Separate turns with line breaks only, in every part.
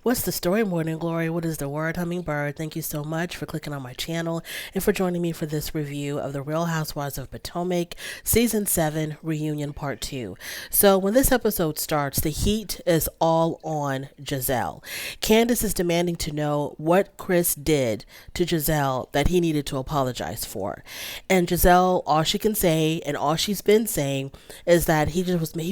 What's the story, Morning Glory? What is the word, Hummingbird? Thank you so much for clicking on my channel and for joining me for this review of the Real Housewives of Potomac Season 7 Reunion Part 2. So when this episode starts, the heat is all on Gizelle. Candace is demanding to know what Chris did to Gizelle that he needed to apologize for. And Gizelle, all she can say and all she's been saying is that he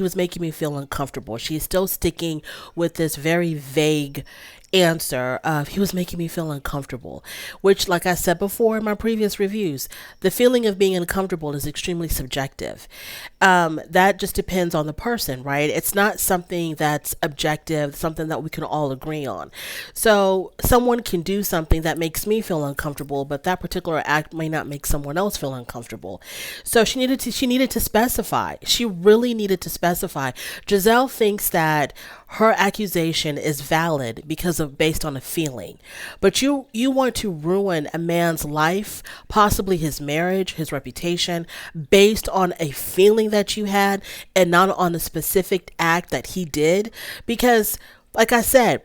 was making me feel uncomfortable. She's still sticking with this very vague answer of he was making me feel uncomfortable, which, like I said before in my previous reviews, the feeling of being uncomfortable is extremely subjective. That just depends on the person, right? It's not something that's objective, something that we can all agree on. So someone can do something that makes me feel uncomfortable, but that particular act may not make someone else feel uncomfortable. So she needed to specify. She really needed to specify. Gizelle thinks that her accusation is valid because of based on a feeling, but you want to ruin a man's life, possibly his marriage, his reputation, based on a feeling that you had and not on a specific act that he did. Because like I said,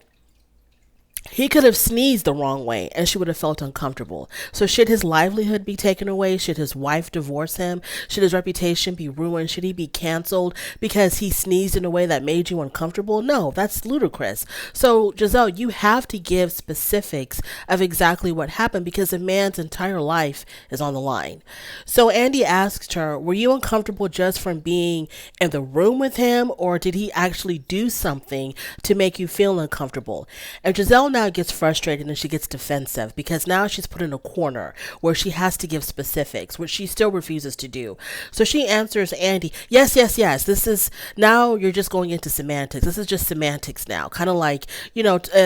he could have sneezed the wrong way and she would have felt uncomfortable. So should his livelihood be taken away? Should his wife divorce him? Should his reputation be ruined? Should he be canceled because he sneezed in a way that made you uncomfortable? No, that's ludicrous. So Gizelle, you have to give specifics of exactly what happened because a man's entire life is on the line. So Andy asked her, were you uncomfortable just from being in the room with him, or did he actually do something to make you feel uncomfortable? And Gizelle now gets frustrated and she gets defensive because now she's put in a corner where she has to give specifics, which she still refuses to do. So she answers Andy, yes, yes, yes. This is now you're just going into semantics. This is just semantics now, kind of like,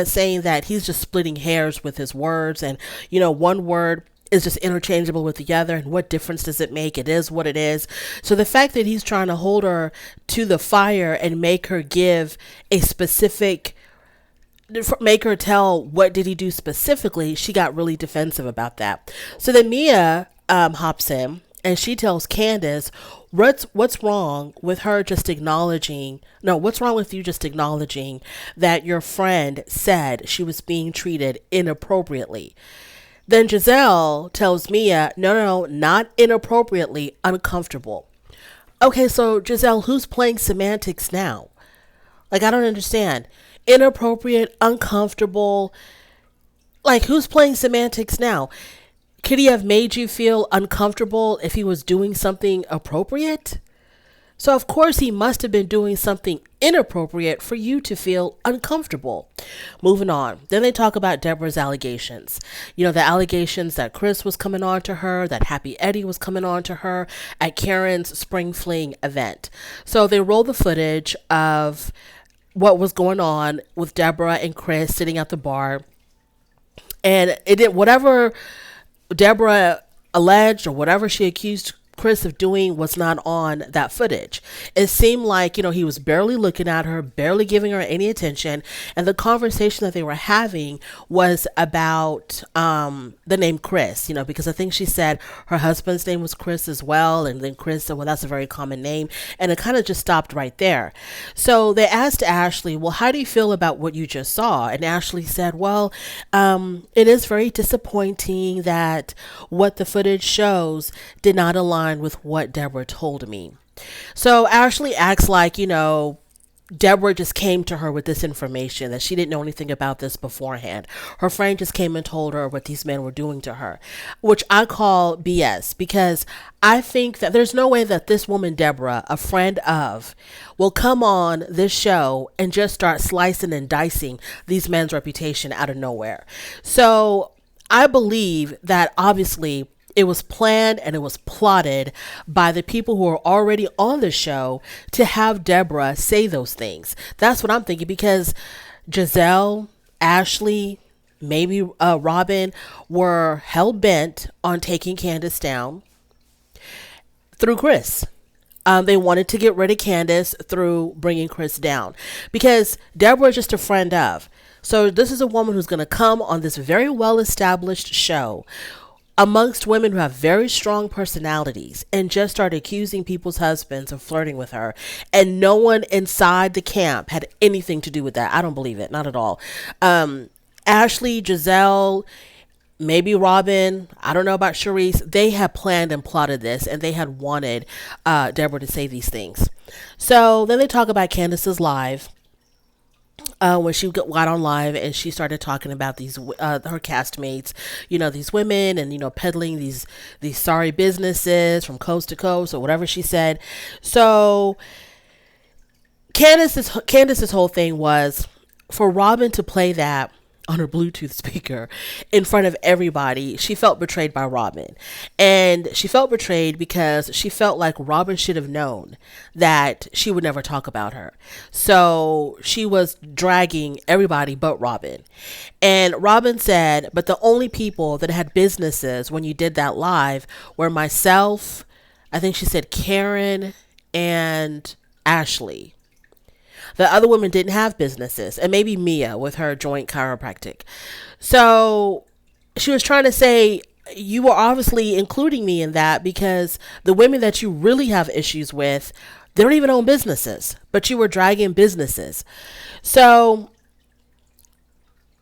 saying that he's just splitting hairs with his words, and, one word is just interchangeable with the other, and what difference does it make? It is what it is. So the fact that he's trying to hold her to the fire and make her give a specific, make her tell what did he do specifically, she got really defensive about that. So then Mia hops in and she tells Candace, what's wrong with her just acknowledging, no, what's wrong with you just acknowledging that your friend said she was being treated inappropriately? Then Gizelle tells Mia, no, not inappropriately, uncomfortable. Okay, so Gizelle, who's playing semantics now? Like, I don't understand. Inappropriate, uncomfortable. Like, who's playing semantics now? Could he have made you feel uncomfortable if he was doing something appropriate? So, of course, he must have been doing something inappropriate for you to feel uncomfortable. Moving on. Then they talk about Deborah's allegations. The allegations that Chris was coming on to her, that Happy Eddie was coming on to her at Karen's spring fling event. So they roll the footage of what was going on with Deborah and Chris sitting at the bar. And it did whatever Deborah alleged or whatever she accused Chris of doing was not on that footage. It seemed like, he was barely looking at her, barely giving her any attention. And the conversation that they were having was about the name Chris, because I think she said her husband's name was Chris as well. And then Chris said, well, that's a very common name. And it kind of just stopped right there. So they asked Ashley, well, how do you feel about what you just saw? And Ashley said, well, it is very disappointing that what the footage shows did not align with what Deborah told me. So Ashley acts like, Deborah just came to her with this information, that she didn't know anything about this beforehand. Her friend just came and told her what these men were doing to her, which I call BS, because I think that there's no way that this woman, Deborah, a friend of, will come on this show and just start slicing and dicing these men's reputation out of nowhere. So I believe that obviously it was planned and it was plotted by the people who are already on the show to have Deborah say those things. That's what I'm thinking, because Gizelle, Ashley, maybe Robin were hell-bent on taking Candace down through Chris. They wanted to get rid of Candace through bringing Chris down, because Deborah is just a friend of. So this is a woman who's going to come on this very well-established show amongst women who have very strong personalities and just started accusing people's husbands of flirting with her. And no one inside the camp had anything to do with that. I don't believe it. Not at all. Ashley, Gizelle, maybe Robin, I don't know about Charisse. They had planned and plotted this, and they had wanted Deborah to say these things. So then they talk about Candace's live. When she got on live and she started talking about these her castmates, these women, and peddling these sorry businesses from coast to coast or whatever she said. So Candace's whole thing was for Robin to play that on her Bluetooth speaker in front of everybody. She felt betrayed by Robin. And she felt betrayed because she felt like Robin should have known that she would never talk about her. So she was dragging everybody but Robin. And Robin said, but the only people that had businesses when you did that live were myself, I think she said Karen, and Ashley. The other women didn't have businesses, and maybe Mia with her joint chiropractic. So she was trying to say, you were obviously including me in that because the women that you really have issues with, they don't even own businesses, but you were dragging businesses. So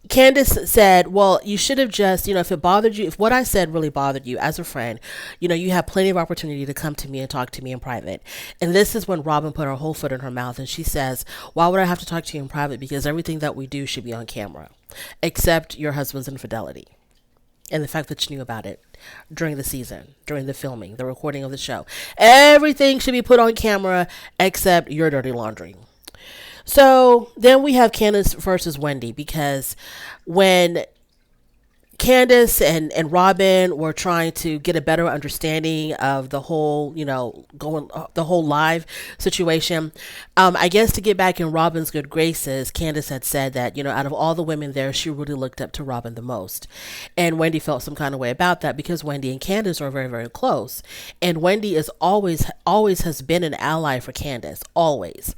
Candace said, well, you should have just, if it bothered you, if what I said really bothered you as a friend, you have plenty of opportunity to come to me and talk to me in private. And this is when Robin put her whole foot in her mouth and she says, why would I have to talk to you in private? Because everything that we do should be on camera, except your husband's infidelity and the fact that you knew about it during the season, during the filming, the recording of the show. Everything should be put on camera except your dirty laundry. So then we have Candace versus Wendy, because when Candace and Robin were trying to get a better understanding of the whole, the whole live situation. I guess to get back in Robin's good graces, Candace had said that, out of all the women there, she really looked up to Robin the most. And Wendy felt some kind of way about that because Wendy and Candace are very, very close. And Wendy is always has been an ally for Candace, always.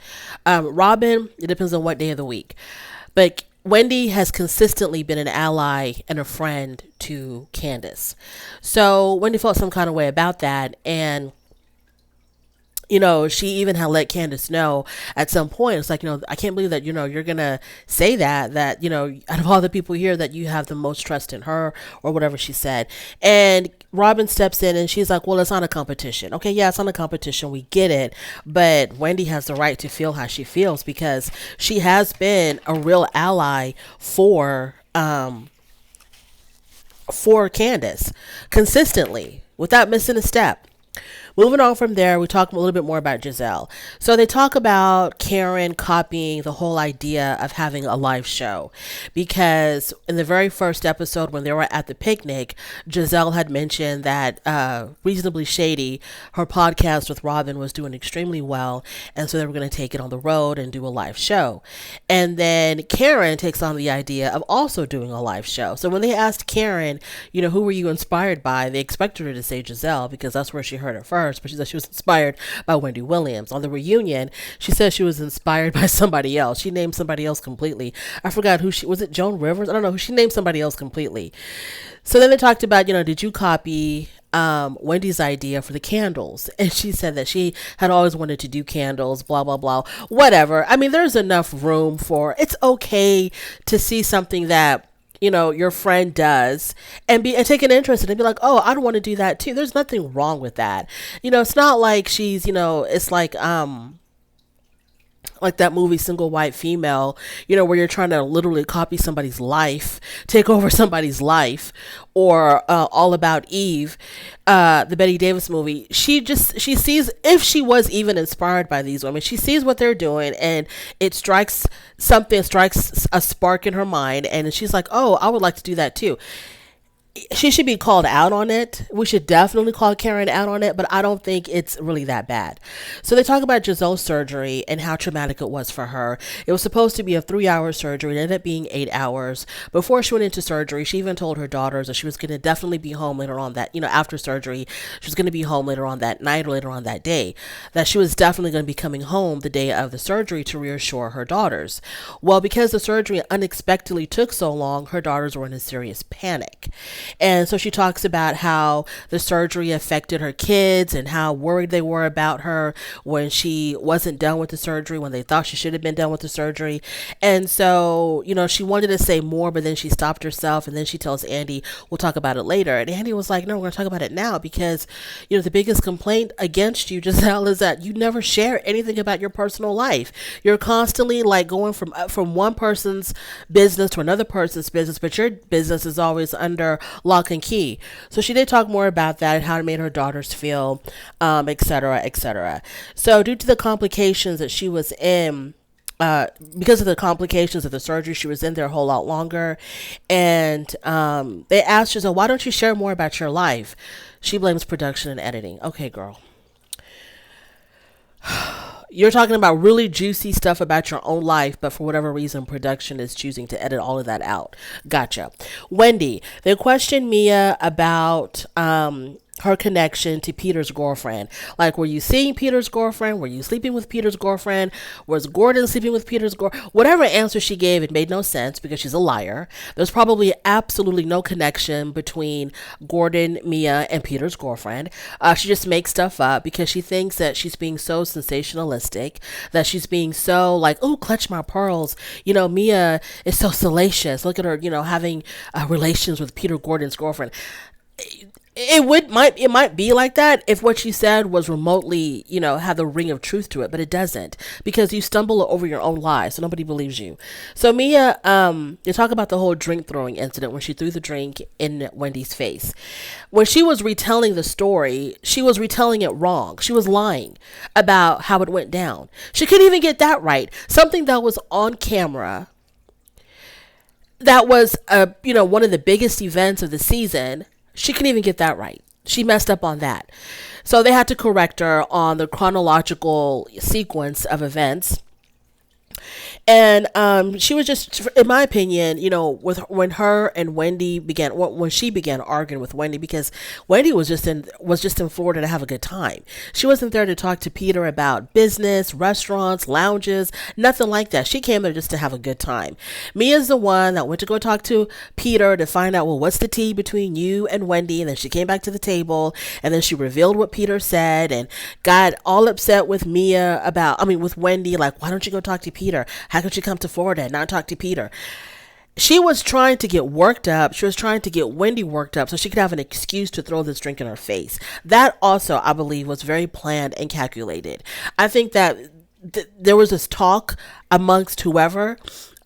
Robin, it depends on what day of the week. But Wendy has consistently been an ally and a friend to Candace. So Wendy felt some kind of way about that. And, she even had let Candace know at some point. It's like, I can't believe that, you're going to say that, out of all the people here that you have the most trust in her or whatever she said. And Robin steps in and she's like, well, it's not a competition. Okay, yeah, it's not a competition. We get it. But Wendy has the right to feel how she feels because she has been a real ally for Candace consistently without missing a step. Moving on from there, we talk a little bit more about Gizelle. So they talk about Karen copying the whole idea of having a live show because in the very first episode when they were at the picnic, Gizelle had mentioned that Reasonably Shady, her podcast with Robin, was doing extremely well, and so they were going to take it on the road and do a live show. And then Karen takes on the idea of also doing a live show. So when they asked Karen, who were you inspired by, they expected her to say Gizelle because that's where she heard it first. But she said she was inspired by Wendy Williams. On the reunion, she said she was inspired by somebody else. She named somebody else completely. I forgot who she was. It Joan Rivers? I don't know who. She named somebody else completely. So then they talked about, did you copy Wendy's idea for the candles? And she said that she had always wanted to do candles, blah, blah, blah, whatever. I mean, there's enough room for, it's okay to see something that your friend does and take an interest in it and be like, oh, I don't want to do that too. There's nothing wrong with that. It's not like she's, it's like that movie Single White Female, where you're trying to literally copy somebody's life, take over somebody's life, or All About Eve, the Betty Davis movie. She sees, if she was even inspired by these women, she sees what they're doing and it strikes a spark in her mind, and she's like, oh, I would like to do that too. She should be called out on it. We should definitely call Karen out on it, but I don't think it's really that bad. So they talk about Gizelle's surgery and how traumatic it was for her. It was supposed to be a 3-hour surgery. It ended up being 8 hours. Before she went into surgery, she even told her daughters that she was going to definitely be home later on that, after surgery, she was going to be home later on that night or later on that day, that she was definitely going to be coming home the day of the surgery to reassure her daughters. Well, because the surgery unexpectedly took so long, her daughters were in a serious panic. And so she talks about how the surgery affected her kids and how worried they were about her when she wasn't done with the surgery, when they thought she should have been done with the surgery. And so, she wanted to say more, but then she stopped herself. And then she tells Andy, we'll talk about it later. And Andy was like, no, we're going to talk about it now because, the biggest complaint against you, Gizelle, is that you never share anything about your personal life. You're constantly like going from one person's business to another person's business, but your business is always under lock and key. So she did talk more about that and how it made her daughters feel, et cetera, et cetera. So due to the complications that she was in, because of the complications of the surgery, she was in there a whole lot longer. And they asked her, so why don't you share more about your life? She blames production and editing. Okay, girl. You're talking about really juicy stuff about your own life, but for whatever reason, production is choosing to edit all of that out. Gotcha. Wendy, they questioned Mia about her connection to Peter's girlfriend. Like, were you seeing Peter's girlfriend? Were you sleeping with Peter's girlfriend? Was Gordon sleeping with Peter's girlfriend? Whatever answer she gave, it made no sense because she's a liar. There's probably absolutely no connection between Gordon, Mia, and Peter's girlfriend. She just makes stuff up because she thinks that she's being so sensationalistic, that she's being so like, oh, clutch my pearls. Mia is so salacious. Look at her, having relations with Peter Gordon's girlfriend. It might be like that if what she said was remotely, had the ring of truth to it, but it doesn't because you stumble over your own lies, so nobody believes you. So Mia, you talk about the whole drink throwing incident when she threw the drink in Wendy's face. When she was retelling the story, she was retelling it wrong. She was lying about how it went down. She couldn't even get that right. Something that was on camera, that was one of the biggest events of the season. She couldn't even get that right. She messed up on that. So they had to correct her on the chronological sequence of events. And she was just, in my opinion, when her and Wendy when she began arguing with Wendy, because Wendy was just in Florida to have a good time. She wasn't there to talk to Peter about business, restaurants, lounges, nothing like that. She came there just to have a good time. Mia's the one that went to go talk to Peter to find out, well, what's the tea between you and Wendy? And then she came back to the table and then she revealed what Peter said and got all upset with with Wendy, like, why don't you go talk to Peter? How could she come to Florida and not talk to Peter? She was trying to get worked up. She was trying to get Wendy worked up so she could have an excuse to throw this drink in her face. That also, I believe, was very planned and calculated. I think that there was this talk amongst whoever,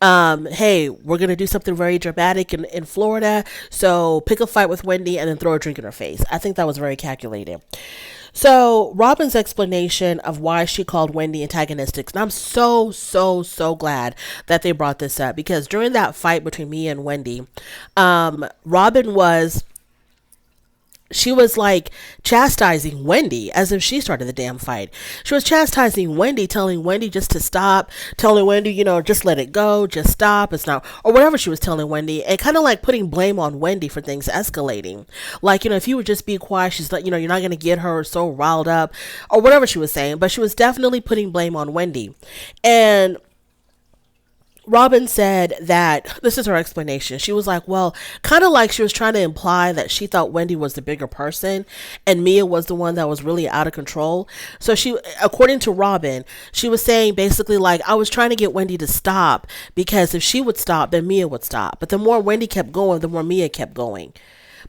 hey, we're going to do something very dramatic in Florida, so pick a fight with Wendy and then throw a drink in her face. I think that was very calculated. So Robin's explanation of why she called Wendy antagonistic, and I'm so, so, so glad that they brought this up, because during that fight between me and Wendy, Robin was she was like chastising Wendy as if she started the damn fight. She was chastising Wendy, telling Wendy just to stop, telling Wendy, just let it go, just stop, it's not, or whatever she was telling Wendy, and kind of like putting blame on Wendy for things escalating. Like, if you would just be quiet, she's like, you're not going to get her so riled up, or whatever she was saying, but she was definitely putting blame on Wendy. And Robin said that, this is her explanation. She was like, well, kind of like she was trying to imply that she thought Wendy was the bigger person and Mia was the one that was really out of control. So she, according to Robin, she was saying basically like, I was trying to get Wendy to stop because if she would stop, then Mia would stop. But the more Wendy kept going, the more Mia kept going.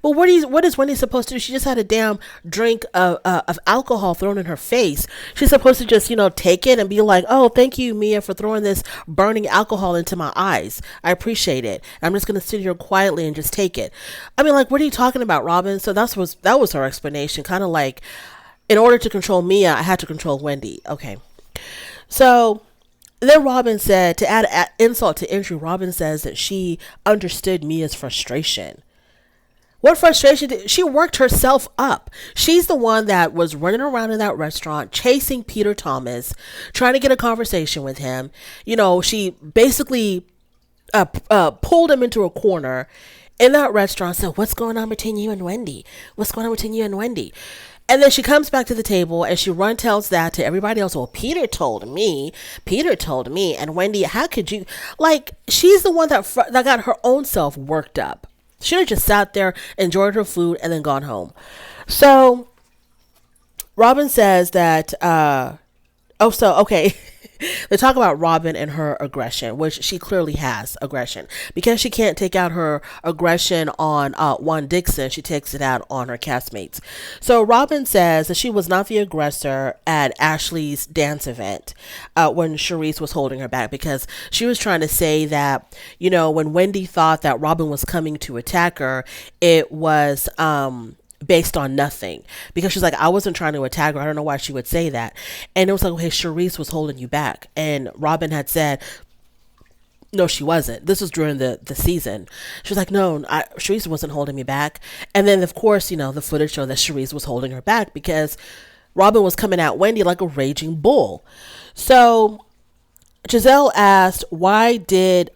But what is Wendy supposed to do? She just had a damn drink of alcohol thrown in her face. She's supposed to just, take it and be like, oh, thank you, Mia, for throwing this burning alcohol into my eyes. I appreciate it. I'm just going to sit here quietly and just take it. I mean, like, what are you talking about, Robin? So that was her explanation. Kind of like, in order to control Mia, I had to control Wendy. Okay. So then Robin said, to add insult to injury, Robin says that she understood Mia's frustration. What frustration did she worked herself up? She's the one that was running around in that restaurant, chasing Peter Thomas, trying to get a conversation with him. She basically pulled him into a corner in that restaurant, said, what's going on between you and Wendy? What's going on between you and Wendy? And then she comes back to the table and she tells that to everybody else. Well, Peter told me. And Wendy, how could you? Like, she's the one that got her own self worked up. She should have just sat there, enjoyed her food, and then gone home. So Robin says that oh, so okay. They talk about Robin and her aggression, which she clearly has aggression. Because she can't take out her aggression on Juan Dixon, she takes it out on her castmates. So Robin says that she was not the aggressor at Ashley's dance event when Charisse was holding her back, because she was trying to say that, when Wendy thought that Robin was coming to attack her, it was based on nothing, because she's like, I wasn't trying to attack her. I don't know why she would say that. And it was like, okay, Charisse was holding you back. And Robin had said, no, she wasn't. This was during the season. She was like, no, Charisse wasn't holding me back. And then, of course, the footage showed that Charisse was holding her back because Robin was coming at Wendy like a raging bull. So Gizelle asked, why did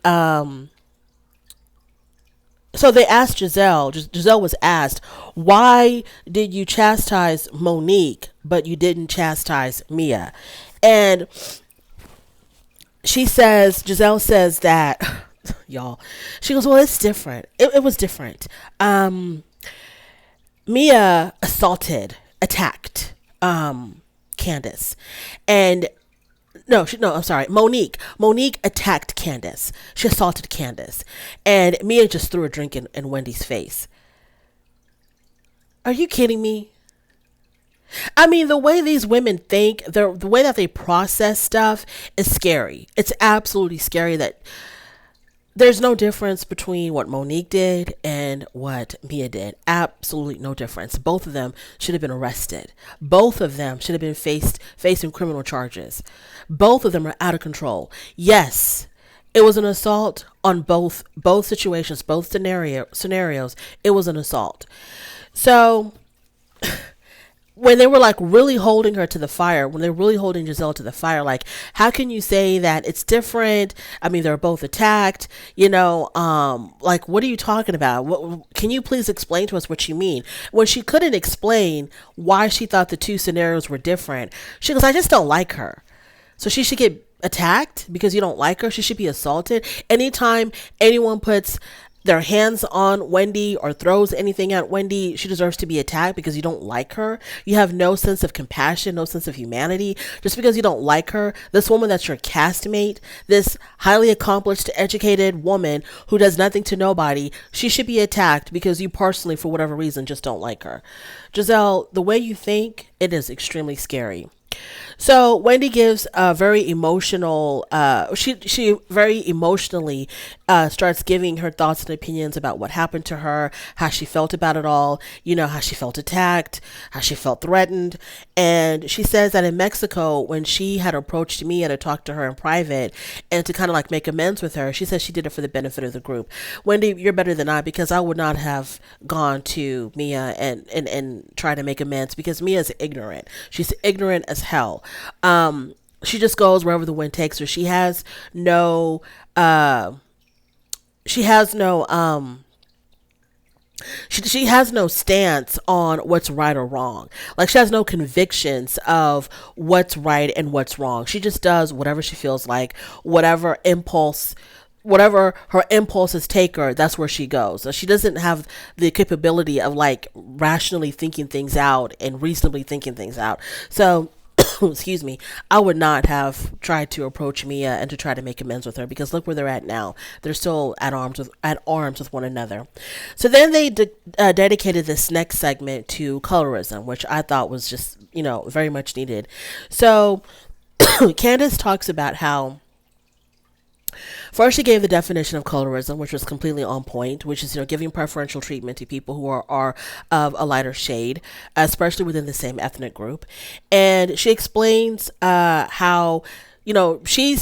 so they asked Gizelle. Gizelle was asked, why did you chastise Monique, but you didn't chastise Mia? And Gizelle says that, y'all, she goes, well, it's different. It was different. Mia attacked Candace. And I'm sorry. Monique attacked Candace. She assaulted Candace. And Mia just threw a drink in Wendy's face. Are you kidding me? I mean, the way these women think, the way that they process stuff is scary. It's absolutely scary that there's no difference between what Monique did and what Mia did. Absolutely no difference. Both of them should have been arrested. Both of them should have been facing criminal charges. Both of them are out of control. Yes, it was an assault on both situations, both scenarios. It was an assault. So when they were like really holding her to the fire, when they're really holding Gizelle to the fire, like, how can you say that it's different? I mean, they're both attacked, like, what are you talking about? Can you please explain to us what you mean? When she couldn't explain why she thought the two scenarios were different, she goes, I just don't like her. So she should get attacked because you don't like her. She should be assaulted. Anytime anyone puts their hands on Wendy or throws anything at Wendy, she deserves to be attacked because you don't like her. You have no sense of compassion, no sense of humanity. Just because you don't like her, this woman that's your castmate, this highly accomplished, educated woman who does nothing to nobody, she should be attacked because you personally, for whatever reason, just don't like her. Gizelle, the way you think, it is extremely scary. So Wendy gives a very emotional, she very emotionally starts giving her thoughts and opinions about what happened to her, how she felt about it all, how she felt attacked, how she felt threatened. And she says that in Mexico, when she had approached Mia to talk to her in private and to kind of like make amends with her, she says she did it for the benefit of the group. Wendy, you're better than I, because I would not have gone to Mia and try to make amends, because Mia's ignorant. She's ignorant as hell. She just goes wherever the wind takes her. She has no she has no stance on what's right or wrong. Like, she has no convictions of what's right and what's wrong. She just does whatever she feels like, whatever her impulses take her, that's where she goes. So she doesn't have the capability of like rationally thinking things out and reasonably thinking things out. So excuse me, I would not have tried to approach Mia and to try to make amends with her, because look where they're at now. They're still at arms with one another. So then they dedicated this next segment to colorism, which I thought was just, very much needed. So Candace talks about how, first, she gave the definition of colorism, which was completely on point, which is, giving preferential treatment to people who are of a lighter shade, especially within the same ethnic group. And she explains how, she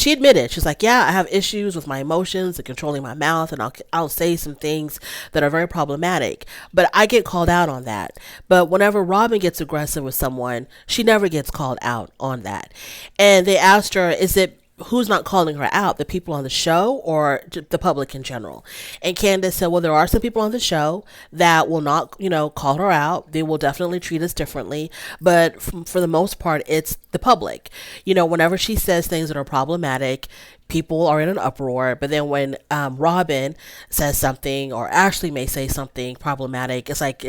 admitted, she's like, yeah, I have issues with my emotions and controlling my mouth, and I'll say some things that are very problematic, but I get called out on that. But whenever Robin gets aggressive with someone, she never gets called out on that. And they asked her, is it who's not calling her out, the people on the show or the public in general. And Candace said, well, there are some people on the show that will not, call her out. They will definitely treat us differently. But for the most part, it's the public. Whenever she says things that are problematic, people are in an uproar. But then when Robin says something, or Ashley may say something problematic, it's like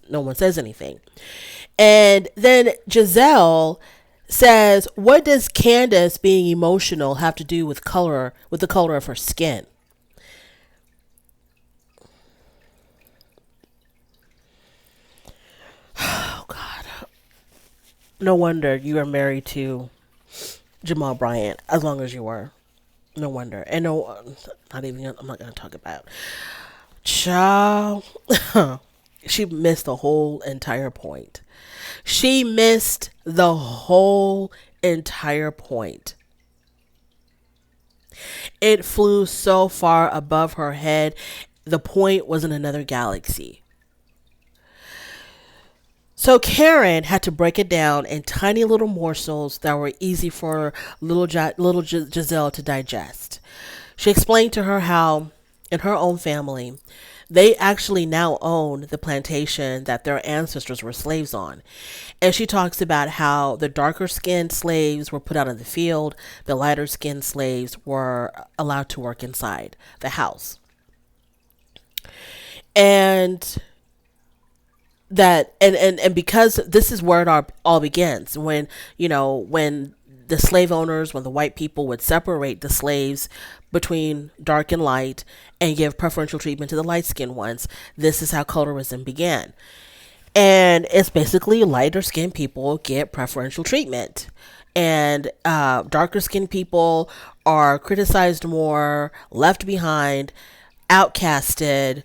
no one says anything. And then Gizelle says, what does Candace being emotional have to do with the color of her skin? Oh God. No wonder you are married to Jamal Bryant as long as you were. No wonder. And no, not even, I'm not going to talk about. Child. She missed the whole entire point. She missed the whole entire point. It flew so far above her head. The point was in another galaxy. So Karen had to break it down in tiny little morsels that were easy for little Gizelle to digest. She explained to her how, in her own family, they actually now own the plantation that their ancestors were slaves on. And she talks about how the darker skinned slaves were put out in the field, the lighter skinned slaves were allowed to work inside the house. And and because this is where it all begins, when the slave owners, when the white people would separate the slaves between dark and light and give preferential treatment to the light skinned ones, this is how colorism began. And it's basically lighter skinned people get preferential treatment, and darker skinned people are criticized more, left behind, outcasted.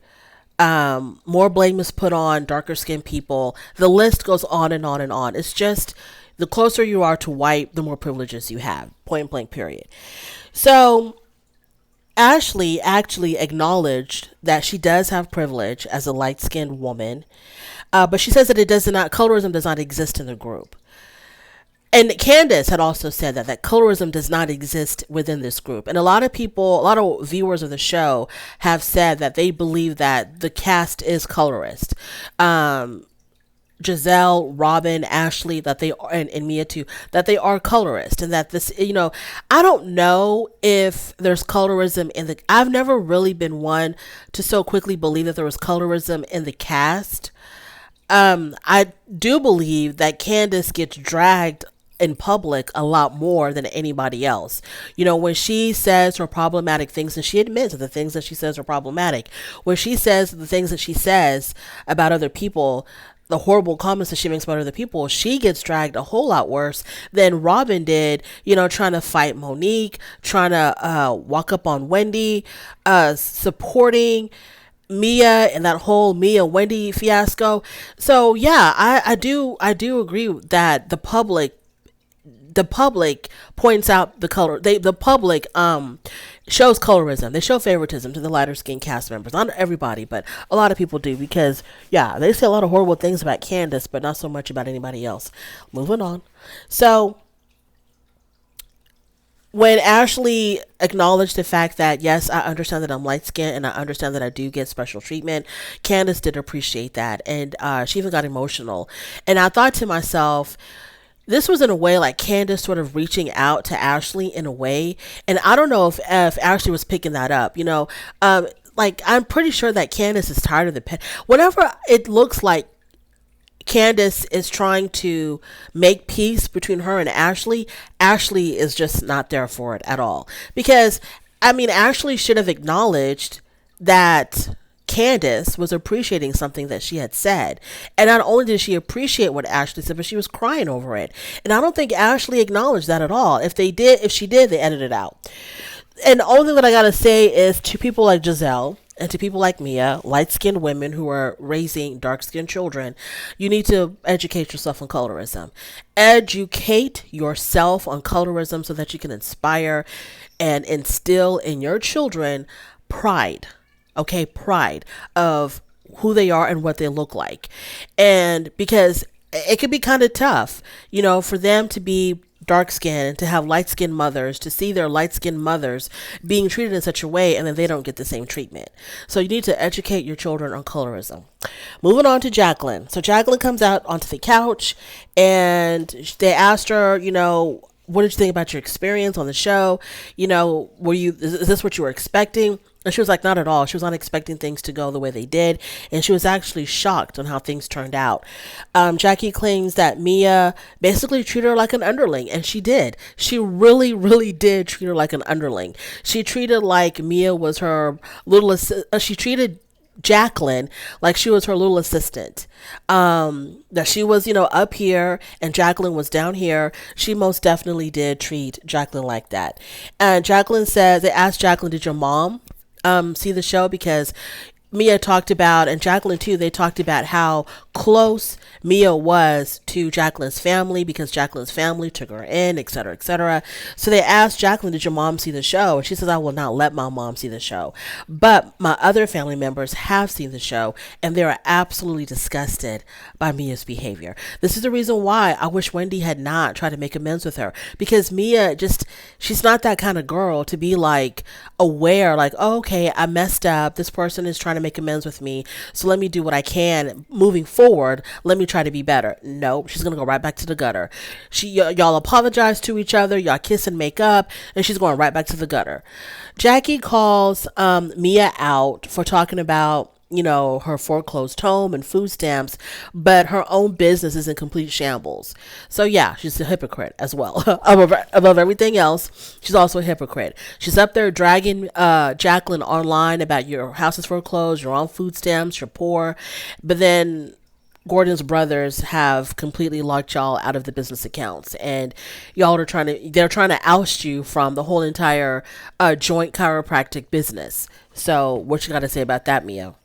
More blame is put on darker skinned people. The list goes on and on and on. It's just, the closer you are to white, the more privileges you have. Point blank, period. So Ashley actually acknowledged that she does have privilege as a light skinned woman, but she says that colorism does not exist in the group. And Candace had also said that colorism does not exist within this group. And a lot of viewers of the show have said that they believe that the cast is colorist. Gizelle, Robin, Ashley, that they are, and Mia too, that they are colorist, and that this, I don't know if there's colorism I've never really been one to so quickly believe that there was colorism in the cast. I do believe that Candace gets dragged in public a lot more than anybody else. When she says her problematic things, and she admits that the things that she says are problematic, when she says the things that she says about other people, the horrible comments that she makes about other people, she gets dragged a whole lot worse than Robin did, trying to fight Monique, trying to walk up on Wendy, supporting Mia and that whole Mia Wendy fiasco. So yeah, I do agree that the public points out the color. The public shows colorism. They show favoritism to the lighter skinned cast members. Not everybody, but a lot of people do, because yeah, they say a lot of horrible things about Candace, but not so much about anybody else. Moving on. So when Ashley acknowledged the fact that, yes, I understand that I'm light skinned and I understand that I do get special treatment, Candace did appreciate that. And she even got emotional. And I thought to myself, this was in a way like Candace sort of reaching out to Ashley in a way. And I don't know if Ashley was picking that up, like I'm pretty sure that Candace is tired of whenever it looks like Candace is trying to make peace between her and Ashley is just not there for it at all. Because, Ashley should have acknowledged that Candace was appreciating something that she had said. And not only did she appreciate what Ashley said, but she was crying over it. And I don't think Ashley acknowledged that at all. If she did, they edited it out. And the only thing that I gotta say is, to people like Gizelle and to people like Mia, light-skinned women who are raising dark-skinned children, you need to educate yourself on colorism. Educate yourself on colorism so that you can inspire and instill in your children pride. Okay, pride of who they are and what they look like. And because it could be kind of tough, for them to be dark skin, to have light skinned mothers, to see their light skinned mothers being treated in such a way, and then they don't get the same treatment. So you need to educate your children on colorism. Moving on to Jacqueline. So Jacqueline comes out onto the couch, and they asked her, what did you think about your experience on the show? Is this what you were expecting? And she was like, not at all. She was not expecting things to go the way they did. And she was actually shocked on how things turned out. Jackie claims that Mia basically treated her like an underling. And she did. She really, really did treat her like an underling. She treated like Mia was her she treated Jacqueline like she was her little assistant. That she was, up here and Jacqueline was down here. She most definitely did treat Jacqueline like that. And Jacqueline says, they asked Jacqueline, did your mom see the show? Because Mia talked about, and Jacqueline too, they talked about how close Mia was to Jacqueline's family because Jacqueline's family took her in, etc., etc. So they asked Jacqueline, did your mom see the show? And she says, I will not let my mom see the show. But my other family members have seen the show, and they are absolutely disgusted by Mia's behavior. This is the reason why I wish Wendy had not tried to make amends with her, because Mia she's not that kind of girl to be like aware, like, oh, okay, I messed up. This person is trying to make amends with me, so let me do what I can moving forward. Let me try to be better. No, she's gonna go right back to the gutter. Y'all apologize to each other, y'all kiss and make up, and she's going right back to the gutter. Jackie calls Mia out for talking about her foreclosed home and food stamps, but her own business is in complete shambles. So yeah, she's a hypocrite as well. Above everything else, she's also a hypocrite. She's up there dragging Jacqueline online about your house is foreclosed, you're on food stamps, you're poor, but then Gordon's brothers have completely locked y'all out of the business accounts, and they're trying to oust you from the whole entire joint chiropractic business. So what you got to say about that, Mia?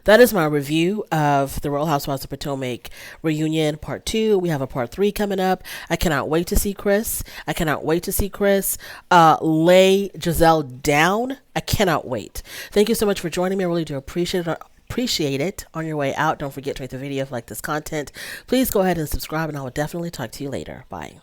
That is my review of the Real Housewives of Potomac reunion part 2. We have a part 3 coming up. I cannot wait to see Chris. Lay Gizelle down. I cannot wait. Thank you so much for joining me. I really do appreciate it. On your way out, don't forget to rate the video if you like this content. Please go ahead and subscribe, and I will definitely talk to you later. Bye.